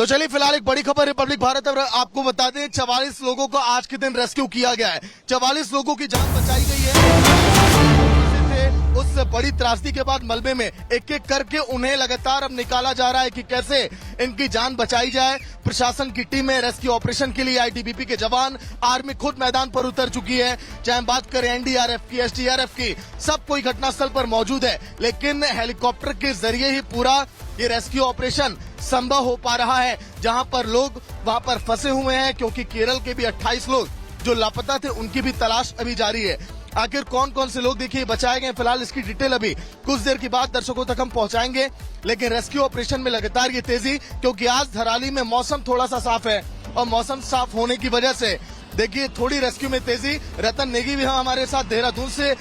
तो चलिए फिलहाल एक बड़ी खबर रिपब्लिक भारत और आपको बता दें 44 लोगों को आज के दिन रेस्क्यू किया गया है। 44 लोगों की जान बचाई गई है। उस बड़ी त्रासदी के बाद मलबे में एक एक करके उन्हें लगातार अब निकाला जा रहा है कि कैसे इनकी जान बचाई जाए। प्रशासन की टीमें रेस्क्यू ऑपरेशन के लिए आईटीबीपी के जवान, आर्मी खुद मैदान पर उतर चुकी है। चाहे बात करें एनडीआरएफ की, एसडीआरएफ की, सब कोई घटनास्थल पर मौजूद है, लेकिन हेलीकॉप्टर के जरिए ही पूरा ये रेस्क्यू ऑपरेशन संभव हो पा रहा है। जहां पर लोग वहां पर फंसे हुए हैं, क्योंकि केरल के भी 28 लोग जो लापता थे उनकी भी तलाश अभी जारी है। आखिर कौन कौन से लोग देखिए बचाए गए, फिलहाल इसकी डिटेल अभी कुछ देर के बाद दर्शकों तक हम पहुंचाएंगे। लेकिन रेस्क्यू ऑपरेशन में लगातार ये तेजी, क्योंकि आज धराली में मौसम थोड़ा सा साफ है और मौसम साफ होने की वजह से देखिए थोड़ी रेस्क्यू में तेजी। रतन नेगी भी हमारे साथ देहरादून से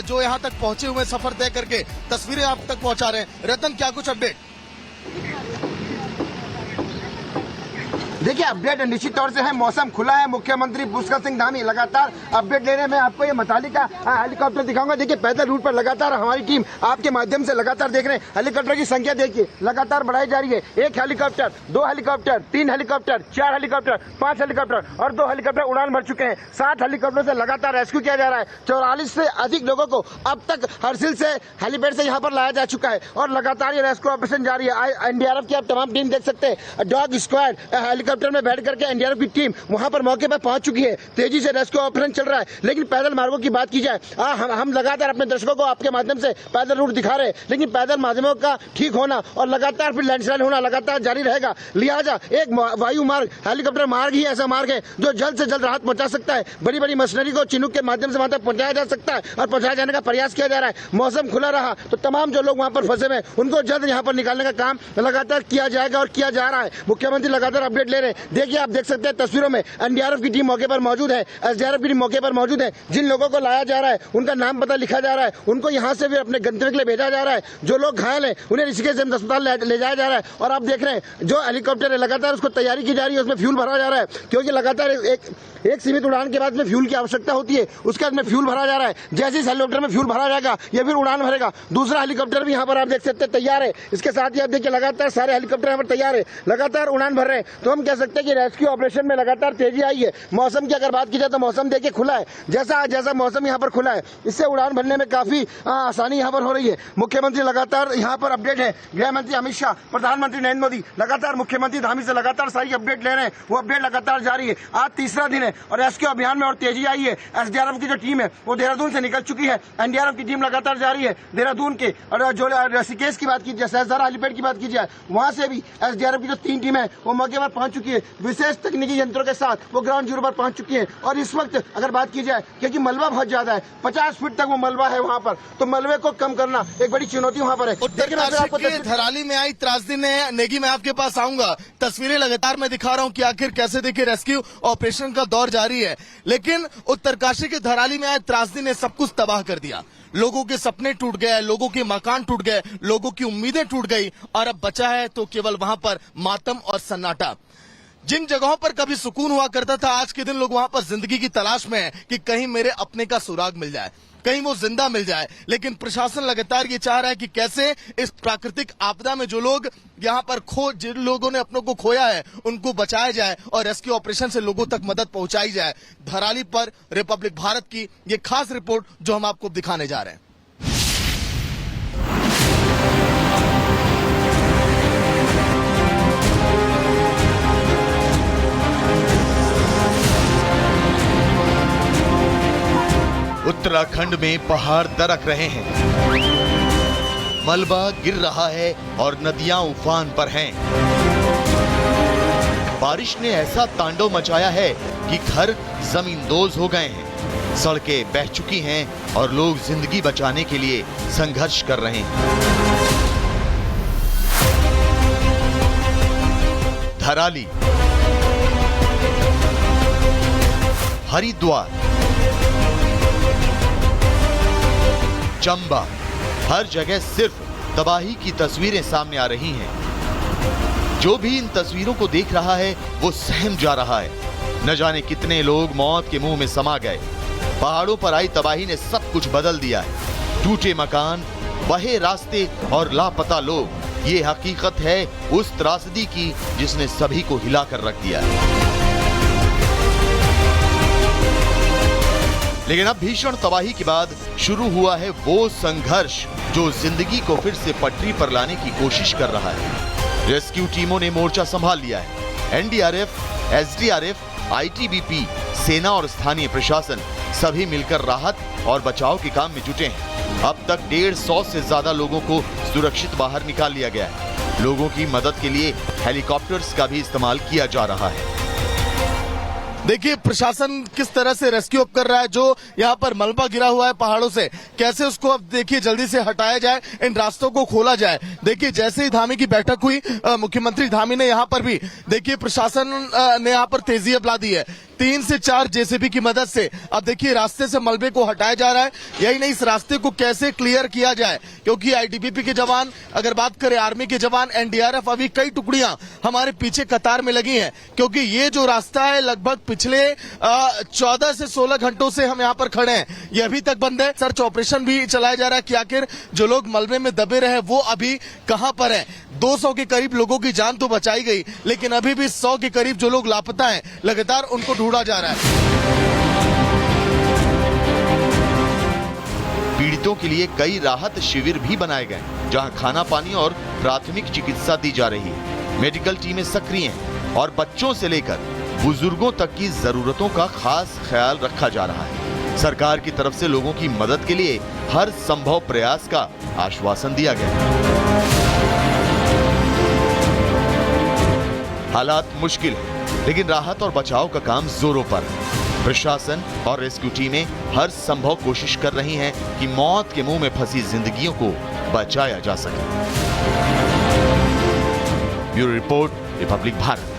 जो यहाँ तक पहुंचे हुए सफर तय करके तस्वीरें आप तक पहुंचा रहे हैं। रतन, क्या कुछ अपडेट? देखिए अपडेट निश्चित तौर से है, मौसम खुला है। मुख्यमंत्री पुष्कर सिंह धामी लगातार अपडेट ले रहे हैं। मैं आपको ये मताली का हेलीकॉप्टर दिखाऊंगा। देखिए पैदल रूट पर लगातार हमारी टीम आपके माध्यम से लगातार देख रहे हैं। हेलीकॉप्टर की संख्या देखिए लगातार बढ़ाई जा रही है। 1 helicopter, 2 helicopter, 3 helicopter, 4 helicopter, 5 helicopter और 2 हेलीकॉप्टर उड़ान भर चुके हैं। 60 हेलीकॉप्टर से लगातार रेस्क्यू किया जा रहा है। 44 से अधिक लोगों को अब तक हरसिल से हेलीपैड से यहाँ पर लाया जा चुका है और लगातार ये रेस्क्यू ऑपरेशन जारी है। एनडीआरएफ की आप तमाम टीम देख सकते हैं। डॉग स्क्वाड हेलीकॉप्टर में बैठ करके एनडीआरएफ की टीम वहां पर मौके पर पहुंच चुकी है। तेजी से रेस्क्यू ऑपरेशन चल रहा है। लेकिन पैदल मार्गों की बात की जाए, हम लगातार अपने दर्शकों को आपके माध्यम से पैदल रूट दिखा रहे हैं, लेकिन पैदल माध्यमों का ठीक होना और लगातार फिर लैंडस्लाइड होना लगातार जारी रहेगा। लिहाजा एक वायु मार्ग, हेलीकॉप्टर मार्ग ही ऐसा मार्ग है जो जल्द से जल्द राहत पहुंचा सकता है। बड़ी बड़ी मशीनरी को चिनूक के माध्यम से वहां तक पहुंचाया जा सकता है और पहुंचाया जाने का प्रयास किया जा रहा है। मौसम खुला रहा तो तमाम जो लोग वहां पर फंसे हुए उनको जल्द यहाँ पर निकालने का काम लगातार किया जाएगा और किया जा रहा है। मुख्यमंत्री लगातार अपडेट ले रहे हैं। देखिए आप देख सकते हैं तस्वीरों में एनडीआरएफ की टीम मौके पर मौजूद है, एसडीआरएफ की टीम मौके पर मौजूद है। जिन लोगों को लाया जा रहा है उनका नाम पता लिखा जा रहा है, उनको यहाँ से भी अपने गंतव्य के लिए भेजा जा रहा है। जो लोग घायल हैं उन्हें ऋषिकेश अस्पताल ले जाया जा रहा है। और आप देख रहे हैं जो हेलीकॉप्टर है लगातार उसको तैयारी की जा रही है, उसमें फ्यूल भरा जा रहा है, क्योंकि लगातार एक सीमित उड़ान के बाद में फ्यूल की आवश्यकता होती है। उसके बाद में फ्यूल भरा जा रहा है। जैसे इस हेलीकॉप्टर में फ्यूल भरा जाएगा ये फिर उड़ान भरेगा। दूसरा हेलीकॉप्टर भी यहाँ पर आप देख सकते हैं तैयार है। इसके साथ ही आप देखिए लगातार सारे हेलीकॉप्टर यहाँ पर तैयार है, लगातार उड़ान भर रहे हैं। तो हम कह सकते हैं कि रेस्क्यू ऑपरेशन में लगातार तेजी आई है। मौसम की अगर बात की जाए तो मौसम देखिए खुला है। जैसा मौसम यहाँ पर खुला है इससे उड़ान भरने में काफी आसानी यहाँ पर हो रही है। मुख्यमंत्री लगातार यहाँ पर अपडेट है। गृह मंत्री अमित शाह, प्रधानमंत्री नरेंद्र मोदी लगातार मुख्यमंत्री धामी से लगातार सारी अपडेट ले रहे हैं। वो अपडेट लगातार जारी है। आज तीसरा दिन है और रेस्क्यू अभियान में और तेजी आई है। एसडीआरएफ की जो टीम है वो देहरादून से निकल चुकी है। एनडीआरएफ की टीम लगातार जारी है देहरादून के। और जो ऋषिकेश की बात की जाए, सहस्त्रधारा हेलीपैड की बात की जाए, वहां से भी एसडीआरएफ की जो 3 टीम है वो मौके पर पहुंच चुकी है। विशेष तकनीकी यंत्रों के साथ वो ग्राउंड जीरो पर पहुंच चुकी है। और इस वक्त अगर बात की जाए, क्योंकि मलबा बहुत ज्यादा है, 50 फीट तक वो मलबा है वहां पर, तो मलबे को कम करना एक बड़ी चुनौती वहां पर है। धराली में आई त्रासदी ने नेगी, मैं आपके पास आऊंगा। तस्वीरें लगातार मैं दिखा रहा हूं कि आखिर कैसे देखिए रेस्क्यू ऑपरेशन का दौर जारी है। लेकिन उत्तरकाशी के धराली में आए त्रासदी ने सब कुछ तबाह कर दिया। लोगों के सपने टूट गए, लोगों के मकान टूट गए, लोगों की उम्मीदें टूट गई और अब बचा है तो केवल वहां पर मातम और सन्नाटा। जिन जगहों पर कभी सुकून हुआ करता था, आज के दिन लोग वहां पर जिंदगी की तलाश में हैं कि कहीं मेरे अपने का सुराग मिल जाए, कहीं वो जिंदा मिल जाए। लेकिन प्रशासन लगातार ये चाह रहा है कि कैसे इस प्राकृतिक आपदा में जो लोग यहाँ पर जिन लोगों ने अपनों को खोया है उनको बचाया जाए और रेस्क्यू ऑपरेशन से लोगों तक मदद पहुंचाई जाए। धराली पर रिपब्लिक भारत की ये खास रिपोर्ट जो हम आपको दिखाने जा रहे हैं। उत्तराखंड में पहाड़ दरक रहे हैं, मलबा गिर रहा है और नदियां उफान पर हैं। बारिश ने ऐसा तांडव मचाया है कि घर जमींदोज हो गए हैं, सड़कें बह चुकी हैं और लोग जिंदगी बचाने के लिए संघर्ष कर रहे हैं। धराली, हरिद्वार, चंबा, हर जगह सिर्फ तबाही की तस्वीरें सामने आ रही हैं। जो भी इन तस्वीरों को देख रहा है वो सहम जा रहा है। न जाने कितने लोग मौत के मुंह में समा गए। पहाड़ों पर आई तबाही ने सब कुछ बदल दिया है। टूटे मकान, बहे रास्ते और लापता लोग। ये हकीकत है उस त्रासदी की जिसने सभी को हिलाकर रख दिया। लेकिन अब भीषण तबाही के बाद शुरू हुआ है वो संघर्ष जो जिंदगी को फिर से पटरी पर लाने की कोशिश कर रहा है। रेस्क्यू टीमों ने मोर्चा संभाल लिया है। एनडीआरएफ, एसडीआरएफ, आईटीबीपी, सेना और स्थानीय प्रशासन सभी मिलकर राहत और बचाव के काम में जुटे हैं। अब तक 150 से ज्यादा लोगों को सुरक्षित बाहर निकाल लिया गया है। लोगों की मदद के लिए हेलीकॉप्टर्स का भी इस्तेमाल किया जा रहा है। देखिए प्रशासन किस तरह से रेस्क्यू अप कर रहा है। जो यहाँ पर मलबा गिरा हुआ है पहाड़ों से, कैसे उसको अब देखिए जल्दी से हटाया जाए, इन रास्तों को खोला जाए। देखिए जैसे ही धामी की बैठक हुई, मुख्यमंत्री धामी ने यहाँ पर भी देखिए प्रशासन ने यहाँ पर तेजी अपना दी है। 3 से 4 जेसीबी की मदद से अब देखिए रास्ते से मलबे को हटाया जा रहा है। यही नहीं, इस रास्ते को कैसे क्लियर किया जाए, क्योंकि आईटीबीपी के जवान, अगर बात करें आर्मी के जवान, एनडीआरएफ, अभी कई टुकड़ियां हमारे पीछे कतार में लगी हैं। क्योंकि ये जो रास्ता है लगभग पिछले 14 से 16 घंटों से हम यहाँ पर खड़े हैं, ये अभी तक बंद है। सर्च ऑपरेशन भी चलाया जा रहा है कि आखिर जो लोग मलबे में दबे रहे वो अभी कहां पर हैं। 200 के करीब लोगों की जान तो बचाई गई, लेकिन अभी भी 100 के करीब जो लोग लापता हैं, लगातार उनको ढूंढा जा रहा है। पीड़ितों के लिए कई राहत शिविर भी बनाए गए, जहां खाना पानी और प्राथमिक चिकित्सा दी जा रही है। मेडिकल टीमें सक्रिय हैं और बच्चों से लेकर बुजुर्गों तक की जरूरतों का खास ख्याल रखा जा रहा है। सरकार की तरफ से लोगों की मदद के लिए हर संभव प्रयास का आश्वासन दिया गया है। हालात मुश्किल है, लेकिन राहत और बचाव का काम जोरों पर है। प्रशासन और रेस्क्यू टीमें हर संभव कोशिश कर रही हैं कि मौत के मुंह में फंसी जिंदगियों को बचाया जा सके। Bureau report, Republic Bharat.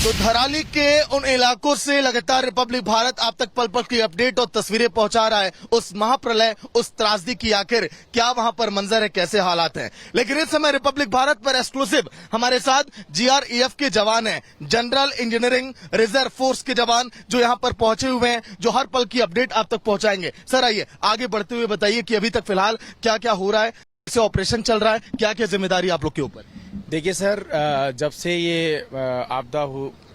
तो धराली के उन इलाकों से लगातार रिपब्लिक भारत आप तक पल पल की अपडेट और तस्वीरें पहुंचा रहा है। उस महाप्रलय, उस त्रासदी की आखिर क्या वहां पर मंजर है, कैसे हालात हैं। लेकिन इस समय रिपब्लिक भारत पर एक्सक्लूसिव हमारे साथ जीआरईएफ के जवान हैं, जनरल इंजीनियरिंग रिजर्व फोर्स के जवान जो यहां पर पहुंचे हुए हैं, जो हर पल की अपडेट आप तक पहुंचाएंगे। सर आइए आगे बढ़ते हुए बताइए कि अभी तक फिलहाल क्या क्या हो रहा है, कैसे ऑपरेशन चल रहा है, क्या क्या जिम्मेदारी आप लोग के ऊपर। देखिए सर, जब से ये आपदा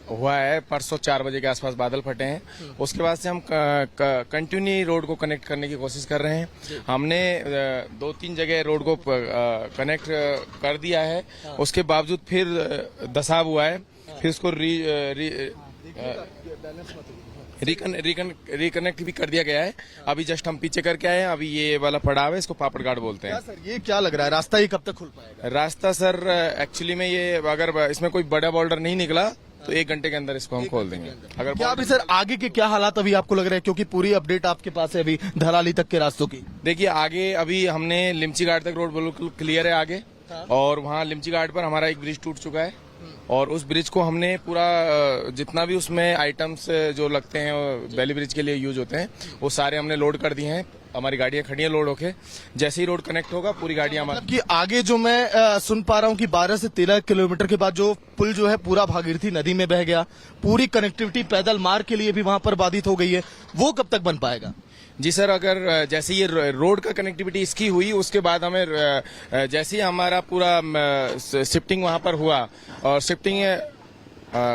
हुआ है, परसों 4 बजे के आसपास बादल फटे हैं, उसके बाद से हम कंटिन्यू रोड को कनेक्ट करने की कोशिश कर रहे हैं। हमने 2-3 जगह रोड को कनेक्ट कर दिया है, उसके बावजूद फिर दसाव हुआ है, फिर उसको रिकनेक्ट भी कर दिया गया है। अभी जस्ट हम पीछे करके आए हैं, अभी ये वाला पड़ाव है, इसको पापड़ घाट बोलते हैं। सर ये क्या लग रहा है, रास्ता ये कब तक खुल पाएगा? रास्ता सर एक्चुअली में ये अगर इसमें कोई बड़ा बॉर्डर नहीं निकला तो 1 घंटे के अंदर इसको हम खोल देंगे। अगर क्या अभी सर आगे के क्या हालात अभी आपको लग रहे हैं, क्योंकि पूरी अपडेट आपके पास है अभी धराली तक के रास्तों की। देखिए आगे अभी हमने लिमची घाट तक रोड बिल्कुल क्लियर है आगे, और वहाँ लिमची घाट पर हमारा एक ब्रिज टूट चुका है, और उस ब्रिज को हमने पूरा जितना भी उसमें आइटम्स जो लगते हैं वैली ब्रिज के लिए यूज होते हैं, वो सारे हमने लोड कर दिए हैं। हमारी गाड़ियां खड़ी हैं लोड होके, जैसे ही रोड कनेक्ट होगा पूरी गाड़ियां मतलब कि आगे जो मैं सुन पा रहा हूं कि 12 से 13 किलोमीटर के बाद जो पुल जो है पूरा भागीरथी नदी में बह गया, पूरी कनेक्टिविटी पैदल मार्ग के लिए भी वहां पर बाधित हो गई है, वो कब तक बन पाएगा? जी सर, अगर जैसे ये रोड का कनेक्टिविटी इसकी हुई, उसके बाद हमें जैसे ही हमारा पूरा शिफ्टिंग वहां पर हुआ, और शिफ्टिंग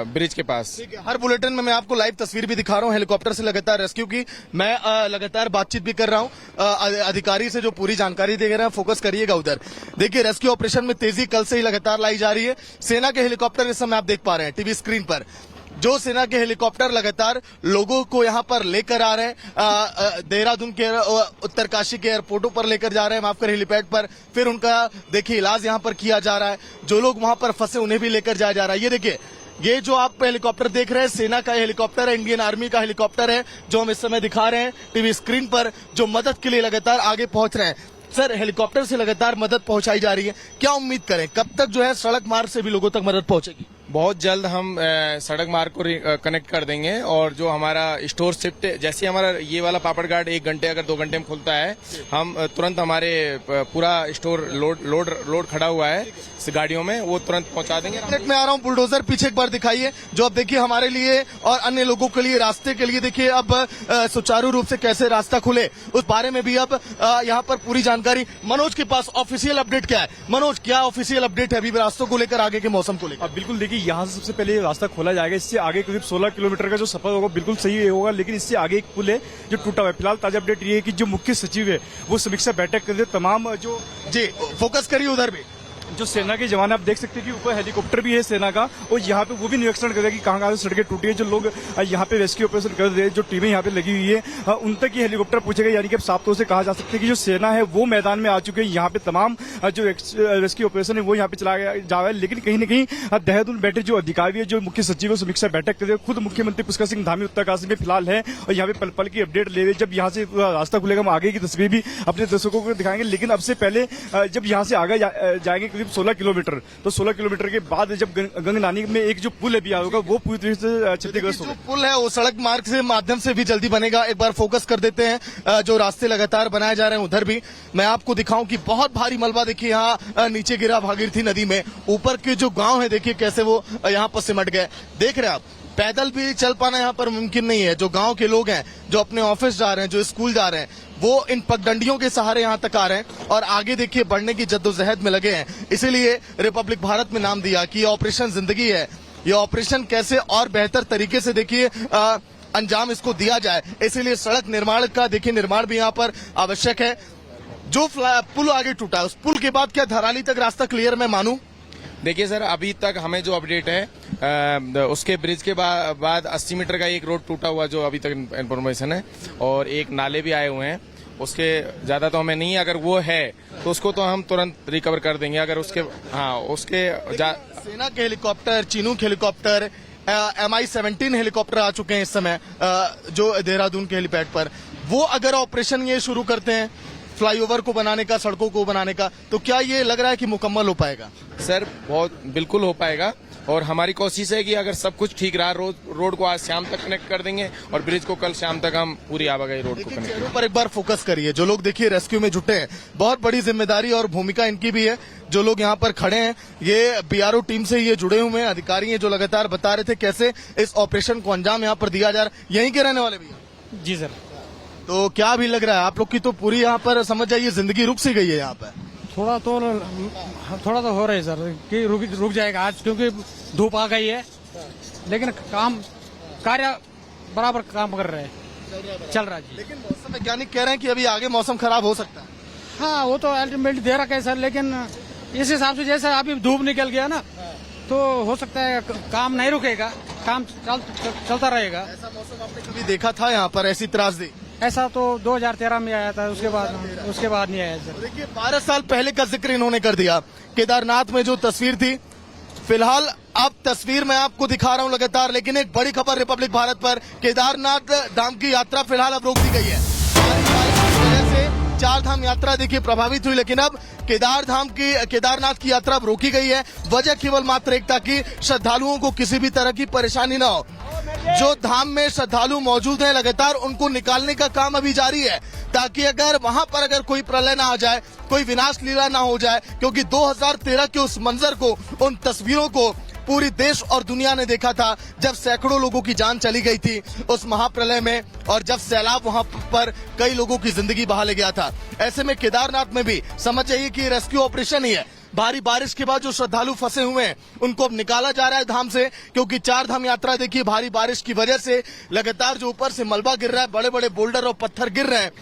ब्रिज के पास। ठीक है, हर बुलेटिन में मैं आपको लाइव तस्वीर भी दिखा रहा हूँ हेलीकॉप्टर से लगातार रेस्क्यू की। मैं लगातार बातचीत भी कर रहा हूँ अधिकारी से जो पूरी जानकारी दे रहे हैं, फोकस करिएगा उधर। देखिए रेस्क्यू ऑपरेशन में तेजी कल से ही लगातार लाई जा रही है। सेना के हेलीकॉप्टर इस समय आप देख पा रहे हैं टीवी स्क्रीन पर, जो सेना के हेलीकॉप्टर लगातार लोगों को यहां पर लेकर आ रहे हैं। देहरादून के उत्तरकाशी के एयरपोर्टों पर लेकर जा रहे हैं, माफ कर हेलीपैड पर, फिर उनका देखिए इलाज यहां पर किया जा रहा है। जो लोग वहां पर फंसे उन्हें भी लेकर जाया जा रहा है। ये देखिए, ये जो आप हेलीकॉप्टर देख रहे हैं सेना का हेलीकॉप्टर है, इंडियन आर्मी का हेलीकॉप्टर है, जो हम इस समय दिखा रहे हैं टीवी स्क्रीन पर, जो मदद के लिए लगातार आगे पहुंच रहे हैं। सर हेलीकॉप्टर से लगातार मदद पहुंचाई जा रही है, क्या उम्मीद करें कब तक जो है सड़क मार्ग से भी लोगों तक मदद पहुंचेगी? बहुत जल्द हम सड़क मार्ग को कनेक्ट कर देंगे और जो हमारा स्टोर शिफ्ट जैसे हमारा ये वाला पापड़ घाट 1 घंटे अगर 2 घंटे में खुलता है, हम तुरंत हमारे पूरा स्टोर लोड खड़ा हुआ है इस गाड़ियों में, वो तुरंत पहुंचा देंगे। मिनट में आ रहा हूँ। बुलडोजर पीछे एक बार दिखाइए, जो अब देखिए हमारे लिए और अन्य लोगों के लिए रास्ते के लिए देखिए अब सुचारू रूप से कैसे रास्ता खुले उस बारे में भी अब यहाँ पर पूरी जानकारी। मनोज के पास ऑफिशियल अपडेट क्या है? मनोज, क्या ऑफिशियल अपडेट है अभी रास्तों को लेकर, आगे के मौसम को लेकर? अब बिल्कुल देखिए, यहाँ से सबसे पहले रास्ता खोला जाएगा। इससे आगे करीब 16 किलोमीटर का जो सफर होगा बिल्कुल सही होगा, लेकिन इससे आगे एक पुल है जो टूटा हुआ है। फिलहाल ताजा अपडेट ये है कि जो मुख्य सचिव है वो समीक्षा बैठक कर रहे, तमाम जो जी फोकस करिए उधर भी। जो सेना के जवान आप देख सकते हैं कि ऊपर हेलीकॉप्टर भी है सेना का, और यहाँ पे वो भी निरीक्षण करेगा कि कहाँ से सड़कें टूटी है। जो लोग यहाँ पे रेस्क्यू ऑपरेशन कर रहे हैं, जो टीमें यहाँ पे लगी हुई है, उन तक ये हेलीकॉप्टर पूछेगा। यानी कि अब साफ तौर से कहा जा सकता है कि जो सेना है वो मैदान में आ चुके हैं। यहाँ पे तमाम जो रेस्क्यू ऑपरेशन है वो यहाँ पे चलाया जा रहा है। लेकिन कहीं न कहीं देहरादून बैठे जो अधिकारी है, जो मुख्य सचिव समीक्षा बैठक कर रहे हैं, खुद मुख्यमंत्री पुष्कर सिंह धामी उत्तरकाशी में फिलहाल है और यहाँ पे पल पल की अपडेट ले रहे हैं। जब यहाँ से रास्ता खुलेगा हम आगे की तस्वीर भी अपने दर्शकों को दिखाएंगे। लेकिन अब से पहले जब यहाँ से आगे जाएंगे करीब 16 किलोमीटर, तो 16 किलोमीटर के बाद जब गंगनानी में एक जो पुल है भी होगा वो पूरी तरह से क्षतिग्रस्त होगा। जो पुल है वो सड़क मार्ग से माध्यम से भी जल्दी बनेगा। एक बार फोकस कर देते हैं, जो रास्ते लगातार बनाए जा रहे हैं उधर भी मैं आपको दिखाऊं कि बहुत भारी मलबा देखिए यहाँ नीचे गिरा भागीरथी नदी में। ऊपर के जो गांव है देखिए कैसे वो यहाँ पर सिमट गए। देख रहे हैं आप, पैदल भी चल पाना यहाँ पर मुमकिन नहीं है। जो गांव के लोग हैं, जो अपने ऑफिस जा रहे हैं, जो स्कूल जा रहे हैं, वो इन पगडंडियों के सहारे यहाँ तक आ रहे हैं और आगे देखिए बढ़ने की जद्दोजहद में लगे हैं। इसीलिए रिपब्लिक भारत में नाम दिया कि ये ऑपरेशन जिंदगी है। ये ऑपरेशन कैसे और बेहतर तरीके से देखिए अंजाम इसको दिया जाए, इसीलिए सड़क निर्माण का देखिए निर्माण भी यहाँ पर आवश्यक है। जो पुल आगे टूटा उस पुल के बाद क्या धराली तक रास्ता क्लियर मैं मानूं? देखिए सर, अभी तक हमें जो अपडेट है उसके ब्रिज के बाद 80 मीटर का एक रोड टूटा हुआ जो अभी तक इन्फॉर्मेशन है, और एक नाले भी आए हुए हैं। उसके ज्यादा तो हमें नहीं, अगर वो है तो उसको तो हम तुरंत रिकवर कर देंगे। अगर उसके सेना के helicopter, Chinook helicopter, MI-17 helicopter आ चुके हैं इस समय जो देहरादून के हेलीपैड पर। वो अगर ऑपरेशन ये शुरू करते हैं फ्लाईओवर को बनाने का, सड़कों को बनाने का, तो क्या ये लग रहा है कि मुकम्मल हो पाएगा? सर बहुत बिल्कुल हो पाएगा, और हमारी कोशिश है कि अगर सब कुछ ठीक रहा रोड को आज शाम तक कनेक्ट कर देंगे और ब्रिज को कल शाम तक हम पूरी आवागई रोड को कनेक्ट करेंगे। पर एक बार फोकस करिए, जो लोग देखिए रेस्क्यू में जुटे हैं, बहुत बड़ी जिम्मेदारी और भूमिका इनकी भी है। जो लोग यहाँ पर खड़े हैं ये BRO टीम से ये जुड़े हुए हैं अधिकारी हैं, जो लगातार बता रहे थे कैसे इस ऑपरेशन को अंजाम यहाँ पर दिया जा रहा है। यहीं के रहने वाले भी हैं? जी सर। तो क्या भी लग रहा है आप लोग की तो पूरी यहाँ पर समझ जाइए जिंदगी रुक सी गई है यहाँ पर? थोड़ा तो हो रहा है सर कि रुक जाएगा आज, क्योंकि धूप आ गई है, लेकिन कार्य बराबर काम कर रहे हैं, चल रहा है जी। लेकिन मौसम वैज्ञानिक कह रहे हैं कि अभी आगे मौसम खराब हो सकता है। हाँ, वो तो अल्टीमेटली दे रखा है सर, लेकिन इस हिसाब से जैसे अभी धूप निकल गया ना, तो हो सकता है काम नहीं रुकेगा, काम चलता रहेगा। ऐसा मौसम आपने कभी देखा था यहाँ पर, ऐसी त्रासदी? ऐसा तो 2013 में आया था, उसके बाद नहीं आया सर। देखिए 12 साल पहले का जिक्र इन्होंने कर दिया। केदारनाथ में जो तस्वीर थी, फिलहाल अब तस्वीर मैं आपको दिखा रहा हूं लगातार, लेकिन एक बड़ी खबर रिपब्लिक भारत पर, केदारनाथ धाम की यात्रा फिलहाल अब रोक दी गई है। बारिश की वजह से 4 धाम यात्रा देखिए प्रभावित हुई, लेकिन अब केदारनाथ की यात्रा अब रोकी गई है। वजह केवल मात्र एक, ताकि श्रद्धालुओं को किसी भी तरह की परेशानी न हो। जो धाम में श्रद्धालु मौजूद हैं लगातार उनको निकालने का काम अभी जारी है, ताकि अगर वहां पर अगर कोई प्रलय ना आ जाए, कोई विनाश लीला ना हो जाए, क्योंकि 2013 के उस मंजर को, उन तस्वीरों को पूरी देश और दुनिया ने देखा था, जब सैकड़ों लोगों की जान चली गई थी उस महाप्रलय में, और जब सैलाब वहां पर कई लोगों की जिंदगी बहा ले गया था। ऐसे में केदारनाथ में भी समझ जाइए कि रेस्क्यू ऑपरेशन ही है। भारी बारिश के बाद जो श्रद्धालु फंसे हुए हैं उनको अब निकाला जा रहा है धाम से, क्योंकि 4 धाम यात्रा देखिए भारी बारिश की वजह से लगातार जो ऊपर से मलबा गिर रहा है, बड़े बड़े बोल्डर और पत्थर गिर रहे हैं,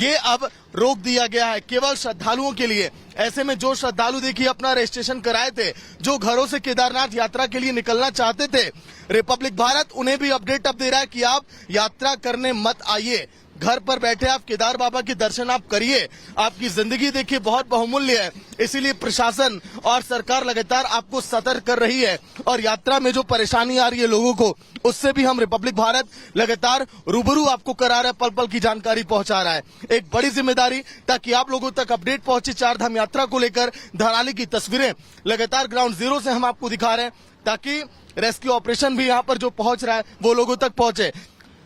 ये अब रोक दिया गया है केवल श्रद्धालुओं के लिए। ऐसे में जो श्रद्धालु देखिए अपना रजिस्ट्रेशन कराए थे, जो घरों से केदारनाथ यात्रा के लिए निकलना चाहते थे, रिपब्लिक भारत उन्हें भी अपडेट अब दे रहा है कि आप यात्रा करने मत आइए, घर पर बैठे आप केदार बाबा के दर्शन आप करिए। आपकी जिंदगी देखिए बहुत बहुमूल्य है, इसीलिए प्रशासन और सरकार लगातार आपको सतर्क कर रही है, और यात्रा में जो परेशानी आ रही है लोगों को, उससे भी हम रिपब्लिक भारत लगातार रूबरू आपको करा रहा है, पल पल की जानकारी पहुंचा रहा है। एक बड़ी जिम्मेदारी, ताकि आप लोगों तक अपडेट पहुंचे 4 धाम यात्रा को लेकर। धराली की तस्वीरें लगातार ग्राउंड जीरो से हम आपको दिखा रहे हैं। ताकि रेस्क्यू ऑपरेशन भी यहाँ पर जो पहुंच रहा है वो लोगों तक पहुंचे।